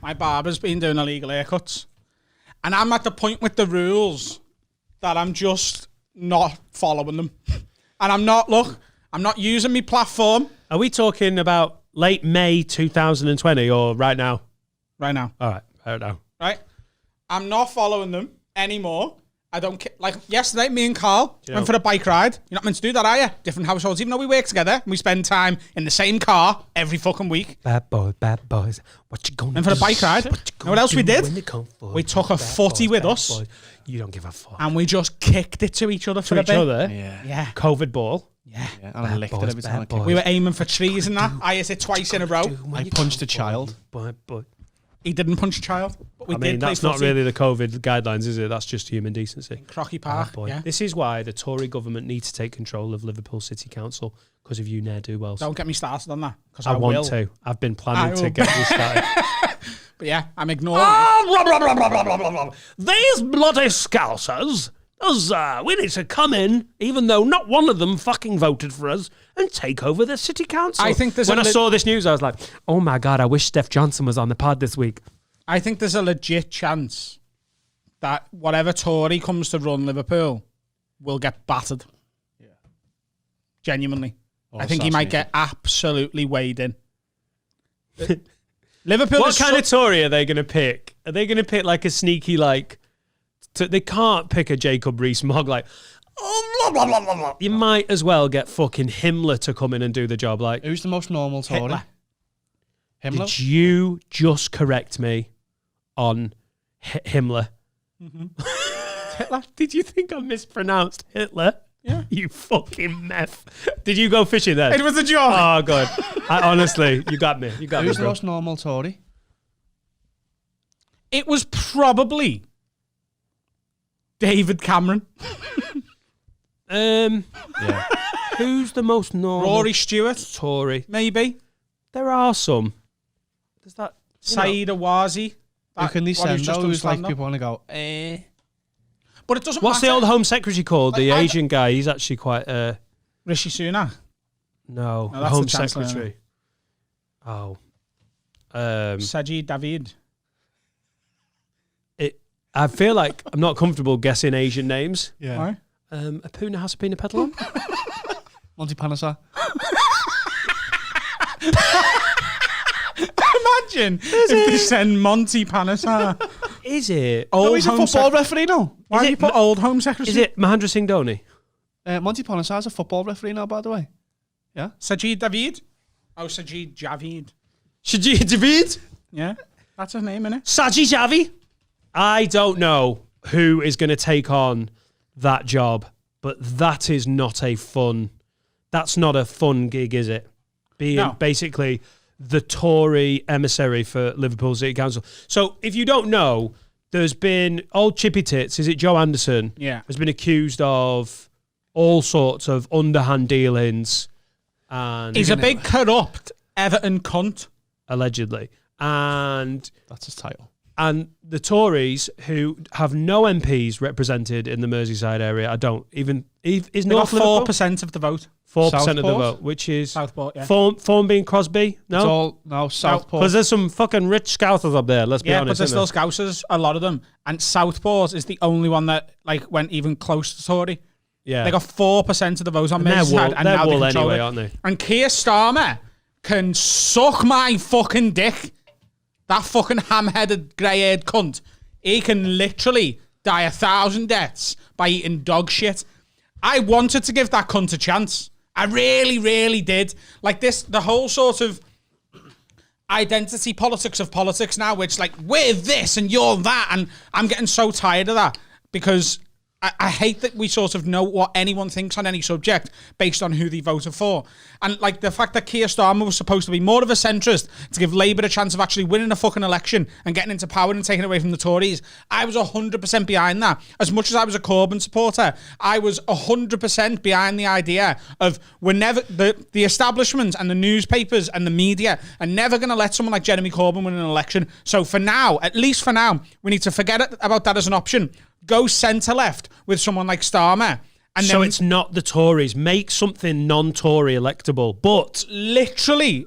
My barber's been doing illegal haircuts. And I'm at the point with the rules that I'm just not following them. And I'm not using my platform. Are we talking about late May 2020 or right now? Right now. All right, right now. Right? I'm not following them anymore. I don't care. Like yesterday, me and Carl went for a bike ride. You're not meant to do that, are you? Different households. Even though we work together and we spend time in the same car every fucking week. Bad boys. What you gonna went for a bike ride. Know what else we did? We took a footy with us. Boys. You don't give a fuck. And we just kicked it to each other for a bit. Yeah. COVID ball. Yeah. And I licked it every time. We were aiming for trees and that. I hit it twice in a row. I punched a child. He didn't punch a child. But we did that's not really the COVID guidelines, is it? That's just human decency. Crocky Park. Yeah. This is why the Tory government needs to take control of Liverpool City Council because of you ne'er-do-wells. Don't get me started on that. Because I want to. I've been planning to get you started. But yeah, I'm ignoring These bloody Scousers, we need to come in, even though not one of them fucking voted for us, and take over the city council. I think when I saw this news, I was like, oh my God, I wish Steph Johnson was on the pod this week. I think there's a legit chance that whatever Tory comes to run Liverpool will get battered. Yeah. Genuinely. I think he might get absolutely weighed in. Liverpool. What kind of Tory are they going to pick? Are they going to pick like a sneaky, like, they can't pick a Jacob Rees-Mogg, like, oh, blah, blah, blah, blah. You might as well get fucking Himmler to come in and do the job. Like, who's the most normal Tory? Himmler? Did you just correct me on Himmler? Mm-hmm. Hitler? Did you think I mispronounced Hitler? Yeah. You fucking meth. Did you go fishing then? It was a joke. Oh, God. Honestly, you got me. You got me. Who's the most normal Tory? It was probably David Cameron. Yeah. Who's the most normal? Rory Stewart. Tory. Maybe. There are some. There's that. Saeed Awazi. Who can they send though? Who's like people want to go, But it doesn't What's matter. the old Home Secretary called? The Asian guy. He's actually quite... Rishi Sunak? No, that's Home the Chancellor, Secretary. Oh. Sajid David. I feel like I'm not comfortable guessing Asian names. Yeah. Why? Apuna Hasapina Petalon? Monty Panasar. Imagine if they send Monty Panasar. Is it? Oh, he's a football referee now. Why do you put old Home Secretary? Is it Mahendra Singh Dhoni? Monty Panasar's a football referee now, by the way. Yeah. Sajid David? Oh, Sajid Javid. Sajid Javid? Yeah. That's his name, innit? Sajid Javi? I don't know who is going to take on that job, but that is not a fun... That's not a fun gig, is it? Being basically the Tory emissary for Liverpool City Council. So if you don't know, there's been old Chippy Tits, is it Joe Anderson? Yeah. Has been accused of all sorts of underhand dealings. And he's a big corrupt Everton cunt. Allegedly. And that's his title. And the Tories, who have no MPs represented in the Merseyside area, I don't even... Is North 4% of the vote. 4% of the vote, which is... Southport, yeah. Form being Crosby? No? It's all... No, Southport. Because there's some fucking rich Scousers up there, let's be honest. Yeah, but there's still Scousers, a lot of them. And Southport is the only one that went even close to Tory. Yeah. They got 4% of the vote on Merseyside. And they're wool anyway, aren't they? And Kier Starmer can suck my fucking dick. That fucking ham-headed, grey-haired cunt. He can literally die 1,000 deaths by eating dog shit. I wanted to give that cunt a chance. I really, really did. Like this, the whole sort of identity politics of politics now, which like, we're this and you're that. And I'm getting so tired of that because I hate that we sort of know what anyone thinks on any subject based on who they voted for. And like the fact that Kier Starmer was supposed to be more of a centrist to give Labour a chance of actually winning a fucking election and getting into power and taking it away from the Tories. I was 100% behind that. As much as I was a Corbyn supporter, I was 100% behind the idea of we're never, the establishment and the newspapers and the media are never going to let someone like Jeremy Corbyn win an election. So for now, at least for now, we need to forget about that as an option. Go centre-left with someone like Starmer. And so then it's not the Tories. Make something non-Tory electable. But literally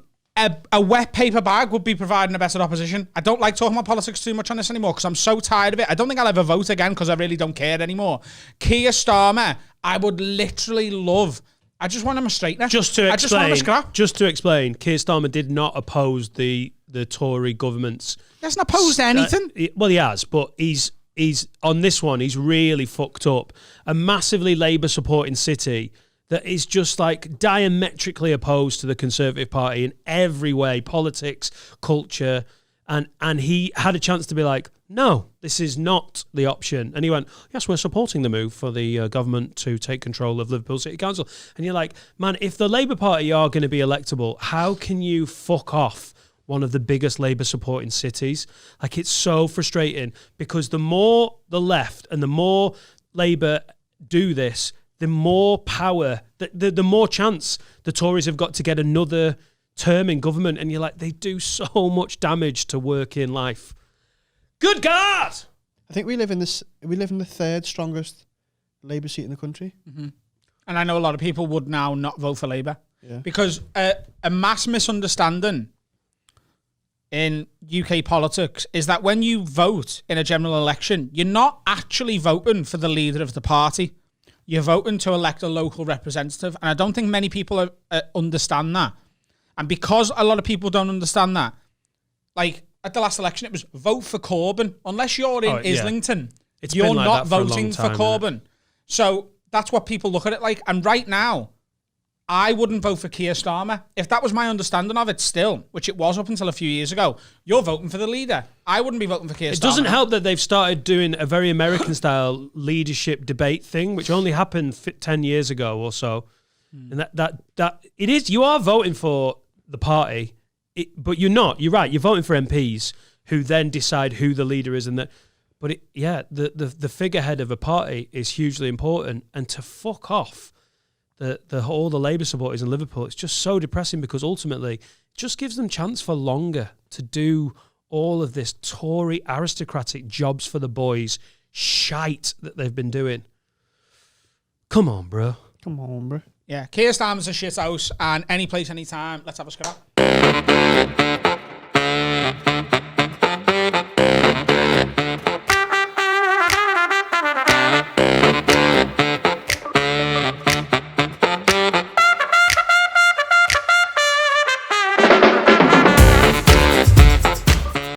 a wet paper bag would be providing a better opposition. I don't like talking about politics too much on this anymore because I'm so tired of it. I don't think I'll ever vote again because I really don't care anymore. Kier Starmer, I would literally love. I just want him a straightener. Just to explain, I just want him a scrap. Kier Starmer did not oppose the Tory government's. He hasn't opposed anything. Well, he has, but he's on this one. He's really fucked up. A massively Labour supporting city that is just like diametrically opposed to the Conservative Party in every way, politics, culture, and he had a chance to be like, no, this is not the option. And he went, yes, we're supporting the move for the government to take control of Liverpool City Council. And you're like, man, if the Labour Party are going to be electable, how can you fuck off one of the biggest Labour supporting cities? Like, it's so frustrating because the more the left and the more Labour do this, the more power, the more chance the Tories have got to get another term in government. And you're like, they do so much damage to working life. Good God! I think we live in the third strongest Labour seat in the country. Mm-hmm. And I know a lot of people would now not vote for Labour. Yeah. Because a mass misunderstanding in UK politics is that when you vote in a general election, you're not actually voting for the leader of the party. You're voting to elect a local representative. And I don't think many people understand that. And because a lot of people don't understand that, like at the last election, it was vote for Corbyn. Unless you're in Islington, you're like not for voting for Corbyn. So that's what people look at it like. And right now, I wouldn't vote for Kier Starmer. If that was my understanding of it still, which it was up until a few years ago, you're voting for the leader. I wouldn't be voting for Kier Starmer. It doesn't help that they've started doing a very American-style leadership debate thing, which only happened 10 years ago or so. And that it is, you are voting for the party, but you're not. You're right. You're voting for MPs who then decide who the leader is. But the figurehead of a party is hugely important. And to fuck off all the Labour supporters in Liverpool, it's just so depressing because ultimately it just gives them chance for longer to do all of this Tory aristocratic jobs for the boys shite that they've been doing. Come on, bro. Yeah, Kier Starmer's a shit house, and any place, anytime, let's have a scrap.